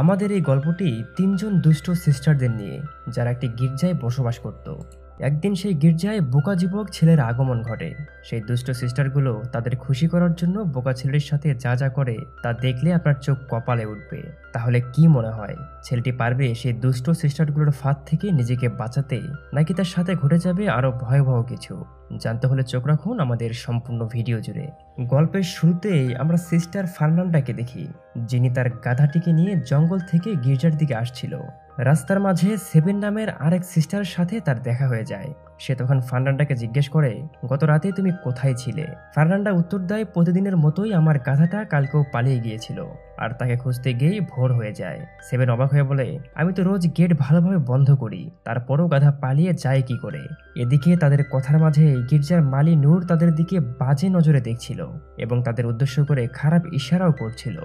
আমাদের এই গল্পটি তিনজন দুষ্ট সিস্টারদের নিয়ে, যারা একটি গির্জায় বসবাস করত। একদিন সেই গির্জায় বোকা যুবক ছেলের আগমন ঘটে। সেই দুষ্ট সিস্টারগুলো তাদের খুশি করার জন্য বোকা ছেলের সাথে যা যা করে তা দেখলে আপনার চোখ কপালে উঠবে। তাহলে কি মনে হয়, ছেলেটি পারবে সেই দুষ্ট সিস্টারগুলোর ফাঁদ থেকে নিজেকে বাঁচাতে, নাকি তার সাথে ঘটে যাবে আরো ভয়াবহ কিছু? জানতে হলে চোখ রাখুন আমাদের সম্পূর্ণ ভিডিও জুড়ে। গল্পের শুরুতেই আমরা সিস্টার ফার্নান্ডাকে দেখি, যিনি তার গাধাটিকে নিয়ে জঙ্গল থেকে গির্জার দিকে আসছিল। রাস্তার মাঝে সেভেন নামের আরেক সিস্টারের সাথে তার দেখা হয়ে যায়। সে তখন ফার্নান্ডাকে জিজ্ঞেস করে, গত রাতে তুমি কোথায় ছিলে? ফার্নান্ডা উত্তর দেয়, প্রতিদিনের মতোই আমার গাধাটা কালকেও পালিয়ে গিয়েছিল, আর তাকে খুঁজতে গিয়েই ভোর হয়ে যায়। সেভেন অবাক হয়ে বলে, আমি তো রোজ গেট ভালোভাবে বন্ধ করি, তারপরও গাধা পালিয়ে যায় কি করে? এদিকে তাদের কথার মাঝে গির্জার মালি নূর তাদের দিকে বাজে নজরে দেখছিল এবং তাদের উদ্দেশ্য করে খারাপ ইশারাও করছিল।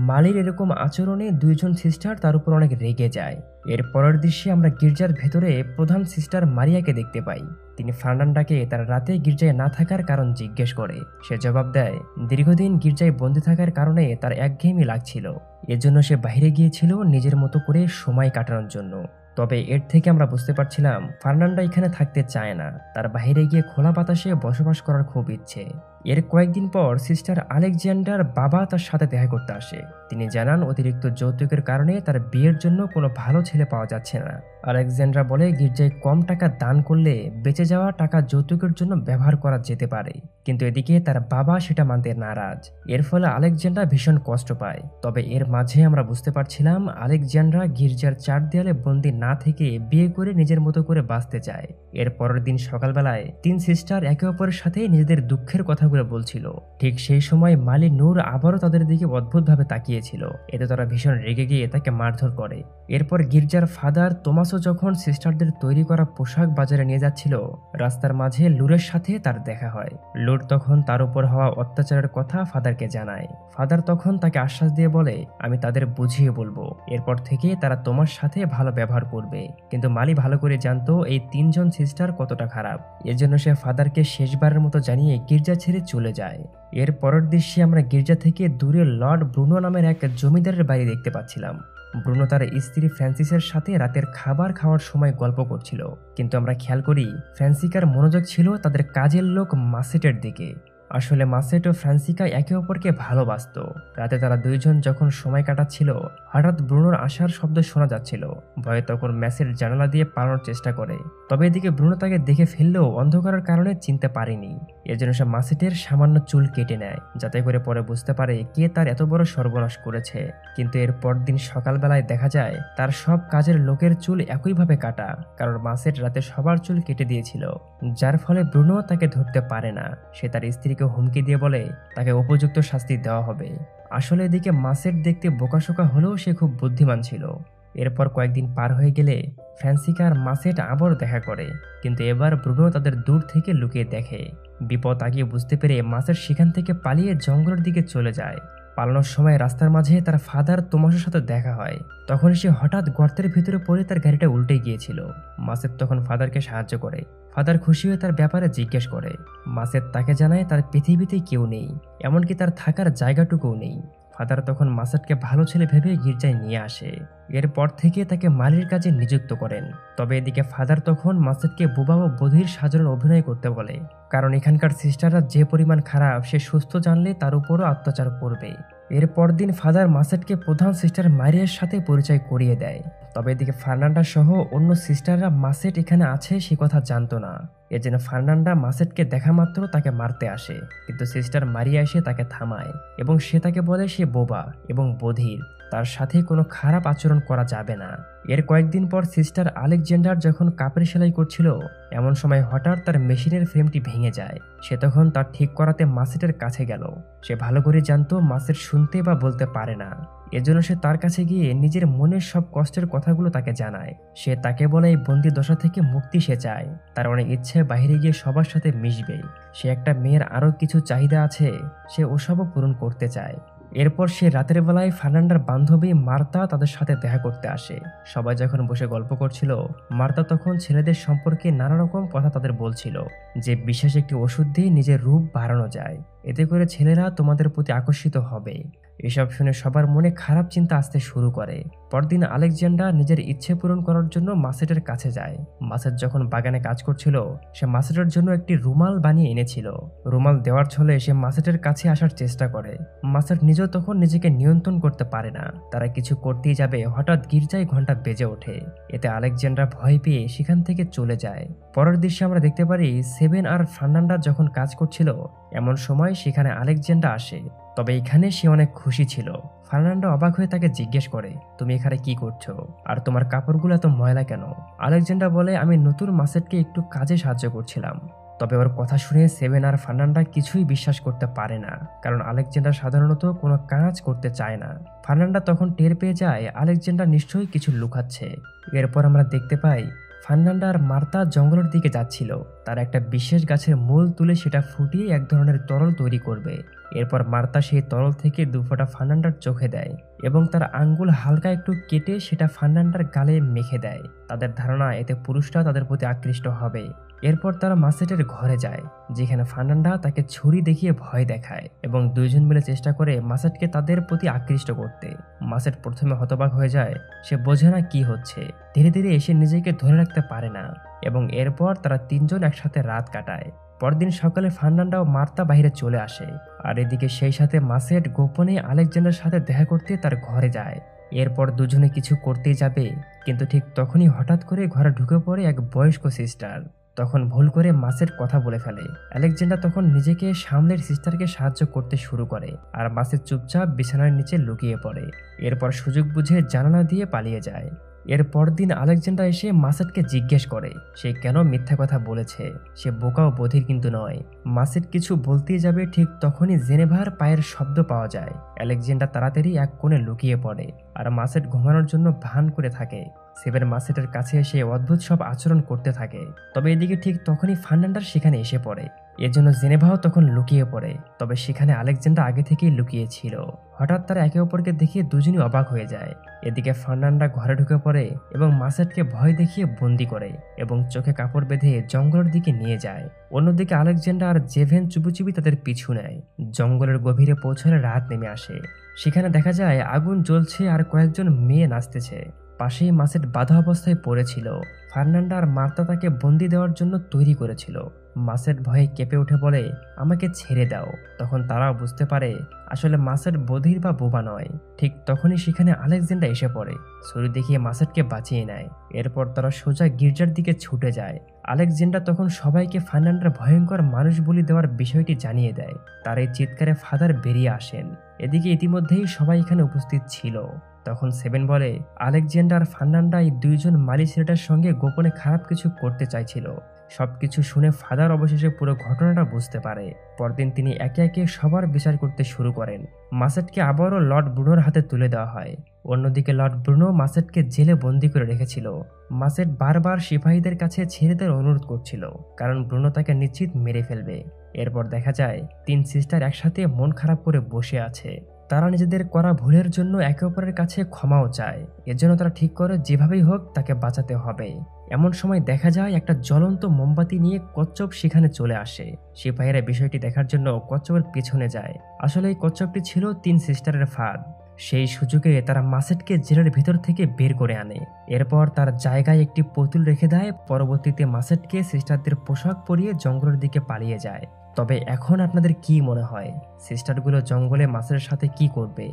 মালির এরকম আচরণে দুইজন সিস্টার তার উপর অনেক রেগে যায়। এর পরের দৃশ্যে আমরা গির্জার ভেতরে প্রধান সিস্টার মারিয়াকে দেখতে পাই। তিনি ফার্নান্ডাকে তার রাতে গির্জায় না থাকার কারণ জিজ্ঞেস করে। সে জবাব দেয়, দীর্ঘদিন গির্জায় বন্দী থাকার কারণে তার একঘেয়েমি লাগছিল, এজন্য সে বাইরে গিয়েছিল নিজের মতো করে সময় কাটানোর জন্য। তবে এর থেকে আমরা বুঝতে পারছিলাম ফার্নান্ডা এখানে থাকতে চায় না, তার বাইরে গিয়ে খোলা বাতাসে বসবাস করার খুব ইচ্ছে। এর কয়েকদিন পর সিস্টার আলেকজান্ডার বাবা তার সাথে দেখা করতে আসে। তিনি জানান অতিরিক্ত যৌতুকের কারণে তার বিয়ের জন্য কোনো ভালো ছেলে পাওয়া যাচ্ছে না। আলেকজান্ড্রা বলে গির্জায় কম টাকা দান করলে বেঁচে যাওয়া টাকা যৌতুকের জন্য ব্যবহার করা যেতে পারে, কিন্তু এদিকে তার বাবা সেটা মানতে নারাজ। এর ফলে আলেকজান্ড্রা ভীষণ কষ্ট পায়। তবে এর মাঝে আমরা বুঝতে পারছিলাম আলেকজান্ড্রা গির্জার চার দেয়ালে বন্দী না থেকে বিয়ে করে নিজের মতো করে বাঁচতে চায়। এর পরের দিন সকালবেলায় তিন সিস্টার একে অপরের সাথে নিজেদের দুঃখের কথাগুলো বলছিল। ঠিক সেই সময় মালি নূর আবারও তাদের দিকে অদ্ভুতভাবে তাকিয়েছিল। এতে তারা ভীষণ রেগে গিয়ে তাকে মারধর করে। এরপর গির্জার ফাদার তোমাসও যখন সিস্টারদের তৈরি করা পোশাক বাজারে নিয়ে যাচ্ছিল, রাস্তার মাঝে লুরের সাথে তার দেখা হয়। লুর তখন তার উপর হওয়া অত্যাচারের কথা ফাদারকে জানায়। ফাদার তখন তাকে আশ্বাস দিয়ে বলে, আমি তাদের বুঝিয়ে বলবো, এরপর থেকে তারা তোমার সাথে ভালো ব্যবহার করবে। কিন্তু মালি ভালো করে জানতো এই তিনজন সিস্টার কতটা খারাপ, এজন্য সে ফাদারকে শেষবারের মতো জানিয়ে গির্জা ছেড়ে চলে যায়। এর পরের দৃশ্যে আমরা গির্জা থেকে দূরে লর্ড ব্রুনো নামের এক জমিদারের বাড়ি দেখতে পাচ্ছিলাম। ব্রুনো তার স্ত্রী ফ্রান্সিসের সাথে রাতের খাবার খাওয়ার সময় গল্প করছিল, কিন্তু আমরা খেয়াল করি ফ্রান্সিকার মনোযোগ ছিল তাদের কাজের লোক মাসেটের দিকে। আসলে মাসেট ও ফ্রান্সিকা একে অপরকে ভালোবাসত। রাতে তারা দুইজন যখন সময় কাটাচ্ছিল, হঠাৎ ব্রুনোর আসার শব্দ শোনা যাচ্ছিল। ভয়ে তখন ম্যাসেট জানালা দিয়ে পালানোর চেষ্টা করে, তবে এদিকে ব্রুনো তাকে দেখে ফেললেও অন্ধকারের কারণে চিনতে পারেনি। এর জন্য সে মাসেটের সামান্য চুল কেটে নেয়, যাতে করে পরে বুঝতে পারে কে তার এত বড় সর্বনাশ করেছে। কিন্তু এর পরদিন সকালবেলায় দেখা যায় তার সব কাজের লোকের চুল একইভাবে কাটা, কারণ মাসেট রাতে সবার চুল কেটে দিয়েছিল, যার ফলে ব্রুনো তাকে ধরতে পারে না। সে তার স্ত্রীকে হুমকি দিয়ে বলে তাকে উপযুক্ত শাস্তি দেওয়া হবে। আসলে এদিকে মাসেট দেখতে বোকাশোকা হলেও সে খুব বুদ্ধিমান ছিল। এরপর কয়েকদিন পার হয়ে গেলে ফ্রান্সিকা আর মাসেট আবারও দেখা করে, কিন্তু এবার ব্রুনো তাদের দূর থেকে লুকিয়ে দেখে। বিপদ আগিয়ে বুঝতে পেরে মাসেট সেখান থেকে পালিয়ে জঙ্গলের দিকে চলে যায়। পালানোর সময় রাস্তার মাঝে তার ফাদার তোমাসের সাথে দেখা হয়। তখন সে হঠাৎ গর্তের ভিতরে পড়ে তার গাড়িটা উল্টে গিয়েছিল। মাসেট তখন ফাদারকে সাহায্য করে। ফাদার খুশি হয়ে তার ব্যাপারে জিজ্ঞেস করে। মাসেট তাকে জানায় তার পৃথিবীতে কেউ নেই, এমনকি তার থাকার জায়গাটুকুও নেই। ফাদার তখন মাসেটকে ভালো ছেলে ভেবে গির্জায় নিয়ে আসে। এরপর থেকে তাকে মালির কাজে নিযুক্ত করেন। তবে এদিকে ফাদার তখন মাসেটকে বোবা ও বধির সাজানোর অভিনয় করতে বলে, কারণ এখানকার সিস্টাররা যে পরিমাণ খারাপ সে সুস্থ জানলে তার উপরও অত্যাচার করবে। এর পরদিন ফাদার মাসেটকে প্রধান সিস্টার মারিয়ার সাথে পরিচয় করিয়ে দেয়। তবে এদিকে ফার্নান্ডা সহ অন্য সিস্টাররা মাসেট এখানে আছে সে কথা জানতো না। এর জন্য ফার্নান্ডা মাসেটকে দেখা মাত্র তাকে মারতে আসে, কিন্তু সিস্টার মারিয়া এসে তাকে থামায় এবং সে তাকে বলে সে বোবা এবং বধির, তার সাথে কোনো খারাপ আচরণ করা যাবে না। এর কয়েকদিন পর সিস্টার আলেকজান্ডার যখন কাপড় সেলাই করছিল, এমন সময় হঠাৎ তার মেশিনের ফ্রেমটি ভেঙে যায়। সে তখন তার ঠিক করাতে মাসেটের কাছে গেল। সে ভালো করে জানতো মাসেট শুনতে বা বলতে পারে না, এজন্য সে তার কাছে গিয়ে নিজের মনের সব কষ্টের কথাগুলো তাকে জানায়। সে তাকে বলে এই বন্দি দশা থেকে মুক্তি সে চায়, তার অনেক ইচ্ছে বাইরে গিয়ে সবার সাথে মিশবে। সে একটা মেয়ের আরও কিছু চাহিদা আছে, সে ওসবও পূরণ করতে চায়। এরপর সে রাতের বেলায় ফার্নান্ডার বান্ধবী মার্তা তাদের সাথে দেখা করতে আসে। সবাই যখন বসে গল্প করছিল, মার্তা তখন ছেলেদের সম্পর্কে নানা রকম কথা তাদের বলছিল, যে বিশেষ একটি ওষুধ দিয়ে নিজের রূপ বাড়ানো যায়, এতে করে ছেলেরা তোমাদের প্রতি আকর্ষিত হবে। এসব শুনে সবার মনে খারাপ চিন্তা আসতে শুরু করে। পরদিন আলেকজান্ডার নিজের ইচ্ছে পূরণ করার জন্য মাসেটের কাছে যায়। মাসেট যখন বাগানে কাজ করছিল, সে মাসেটের জন্য একটি রুমাল বানিয়ে এনেছিল। রুমাল দেওয়ার ছলে সে মাসেটের কাছে আসার চেষ্টা করে। মাসেট নিজেও তখন নিজেকে নিয়ন্ত্রণ করতে পারে না। তারা কিছু করতেই যাবে, হঠাৎ গির্জায় ঘন্টা বেজে ওঠে। এতে আলেকজান্ডার ভয় পেয়ে সেখান থেকে চলে যায়। পরের দৃশ্যে আমরা দেখতে পারি সেভেন আর ফার্নান্ডা যখন কাজ করছিল, এমন সময় সেখানে আলেকজান্ডার আসে। তবে এখানে সে অনেক খুশি ছিল। ফার্নান্ডো অবাক হয়ে তাকে জিজ্ঞেস করে, তুমি এখানে কি করছো, আর তোমার কাপড়গুলো এত ময়লা কেন? আলেকজান্ডার বলে, আমি নতুন মাসেটকে একটু কাজে সাহায্য করছিলাম। তবে ওর কথা শুনে সেভেন আর ফার্নান্ডা কিছুই বিশ্বাস করতে পারে না, কারণ আলেকজান্ডার সাধারণত কোনো কাজ করতে চায় না। ফার্নান্ডা তখন টের পেয়ে যায় আলেকজান্ডার নিশ্চয়ই কিছু লুকাচ্ছে। এরপর আমরা দেখতে পাই ফার্নান্ডা আর মার্তা জঙ্গলের দিকে যাচ্ছিল। তারা একটা বিশেষ গাছের মূল তুলে সেটা ফুটিয়ে এক ধরনের তরল তৈরি করবে। এরপর মার্তা সেই তরল থেকে 2 ফোঁটা ফার্নান্ডার চোখে দেয় এবং তার আঙ্গুল হালকা একটু কেটে সেটা ফার্নান্ডার গালে মেখে দেয়। তাদের ধারণা এতে পুরুষরা তাদের প্রতি আকৃষ্ট হবে। এরপর তারা মাসেটের ঘরে যায়, যেখানে ফার্নান্ডা তাকে ছুরি দেখিয়ে ভয় দেখায় এবং দুইজন মিলে চেষ্টা করে মাসেটকে তাদের প্রতি আকৃষ্ট করতে। মাসেট প্রথমে হতবাক হয়ে যায়, সে বোঝে না কি হচ্ছে। ধীরে ধীরে এসে নিজেকে ধরে রাখতে পারে না এবং এরপর তারা তিনজন একসাথে রাত কাটায়। পরদিন সকালে ফার্নান্ডা ও মার্তা বাইরে চলে আসে, আর এদিকে সেই সাথে মাসেট গোপনে আলেকজান্ডারের সাথে দেখা করতে তার ঘরে যায়। এরপর দুজনে কিছু করতেই যাবে, কিন্তু ঠিক তখনই হঠাৎ করে ঘরে ঢুকে পড়ে এক বয়স্ক সিস্টার। তখন ভুল করে মাসেট কথা বলে ফেলে। আলেকজান্ডার তখন নিজেকে সামনের সিস্টারকে সাহায্য করতে শুরু করে, আর মাসেট চুপচাপ বিছানার নিচে লুকিয়ে পড়ে। এরপর সুযোগ বুঝে জানালা দিয়ে পালিয়ে যায়। এর পরদিন আলেকজান্ডার এসে মাসেটকে জিজ্ঞেস করে সে কেন মিথ্যা কথা বলেছে। সে বোকা ও বধির কিন্তু নয়। মাসেট কিছু বলতেই যাবে, ঠিক তখনই জেনেভার পায়ের শব্দ পাওয়া যায়। আলেকজান্ডার তাড়াতাড়ি এক কোণে লুকিয়ে পড়ে, আর মাসেট ঘুমানোর জন্য ভান করে থাকে। সেভেন মাসেটের কাছে এসে অদ্ভুত সব আচরণ করতে থাকে। তবে এদিকে ঠিক তখনই ফার্নান্ডার সেখানে এসে পড়ে। এর জন্য জেনেভাও তখন লুকিয়ে পড়ে, তবে সেখানে আলেকজান্ডার আগে থেকেই লুকিয়েছিল। হঠাৎ তারা একে অপরকে দেখিয়ে দুজনই অবাক হয়ে যায়। এদিকে ফার্নান্ডা ঘরে ঢুকে পড়ে এবং মাসেটকে ভয় দেখিয়ে বন্দি করে এবং চোখে কাপড় বেঁধে জঙ্গলের দিকে নিয়ে যায়। অন্যদিকে আলেকজান্ডার আর জেভেন চুপি তাদের পিছু নেয়। জঙ্গলের গভীরে পৌঁছালে রাত নেমে আসে। সেখানে দেখা যায় আগুন জ্বলছে আর কয়েকজন মেয়ে নাচতেছে। পাশেই মাসেট বাধা অবস্থায় পড়েছিল। ফার্নান্ডা আর মার্তা তাকে বন্দি দেওয়ার জন্য তৈরি করেছিল। মাসেট ভয়ে কেঁপে উঠে বলে, আমাকে ছেড়ে দাও। তখন তারাও বুঝতে পারে আসলে মাসেট বধির বা বোবা নয়। ঠিক তখনই সেখানে আলেকজান্ডার এসে পড়ে, ছুরি দেখিয়ে মাসেটকে বাঁচিয়ে নেয়। এরপর তারা সোজা গির্জার দিকে ছুটে যায়। আলেকজান্ডার তখন সবাইকে ফার্নান্ডার ভয়ঙ্কর মানুষ বলি দেওয়ার বিষয়টি জানিয়ে দেয়। তার এই চিৎকারে ফাদার বেরিয়ে আসেন। এদিকে ইতিমধ্যেই সবাই এখানে উপস্থিত ছিল। তখন সেভেন বলে, আলেকজান্ডার ফার্নান্ডা এই দুইজন মালি ছেলেটার সঙ্গে গোপনে খারাপ কিছু করতে চাইছিল। সবকিছু শুনে ফাদার অবশেষে পুরো ঘটনাটা বুঝতে পারে। পরদিন তিনি একে একে সবার বিচার করতে শুরু করেন। মাসেটকে আবারও লর্ড ব্রুনোর হাতে তুলে দেওয়া হয়। অন্যদিকে লর্ড ব্রুনো মাসেটকে জেলে বন্দি করে রেখেছিল। মাসেট বারবার সিপাহীদের কাছে ছেড়ে দেওয়ার অনুরোধ করছিল, কারণ ব্রুনো তাকে নিশ্চিত মেরে ফেলবে। এরপর দেখা যায় 3 সিস্টার একসাথে মন খারাপ করে বসে আছে। তারা নিজেদের করা ভুলের জন্য একে অপরের কাছে ক্ষমাও চায়। এর জন্য তারা ঠিক করে যেভাবেই হোক তাকে বাঁচাতে হবে। এমন সময় দেখা যায় একটা জ্বলন্ত মোমবাতি নিয়ে কচ্ছপ সেখানে চলে আসে। সিপাহীরা বিষয়টি দেখার জন্য কচ্ছপের পিছনে যায়। আসলে এই কচ্ছপটি ছিল 3 সিস্টারের ফাঁদ। সেই সুযোগে তারা মাসেটকে জেলের ভেতর থেকে বের করে আনে। এরপর তার জায়গায় একটি পুতুল রেখে দেয়। পরবর্তীতে মাসেটকে সিস্টারদের পোশাক পরিয়ে জঙ্গলের দিকে পালিয়ে যায়। তবে এখন আপনাদের কি মনে হয়, সিস্টারগুলো জঙ্গলে মাসেটের সাথে কি করবে?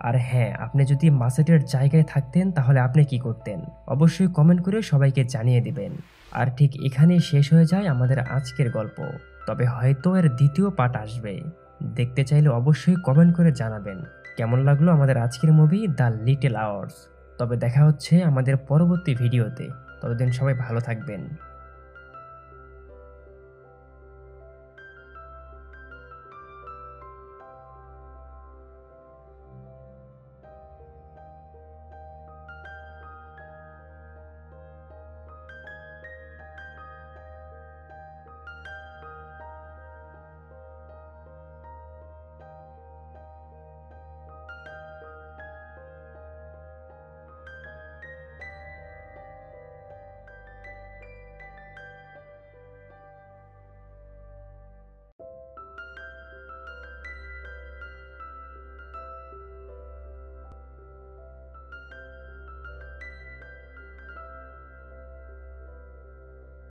আর হ্যাঁ, আপনি যদি মাসেটের জায়গায় থাকতেন তাহলে আপনি কি করতেন? অবশ্যই কমেন্ট করে সবাইকে জানিয়ে দিবেন। আর ঠিক এখানেই শেষ হয়ে যায় আমাদের আজকের গল্প। তবে হয়তো এর দ্বিতীয় পার্ট আসবে। দেখতে চাইলে অবশ্যই কমেন্ট করে জানাবেন কেমন লাগলো আমাদের আজকের মুভি দ্য লিটল আওয়ার্স। তবে দেখা হচ্ছে আমাদের পরবর্তী ভিডিওতে। ততদিন সবাই ভালো থাকবেন।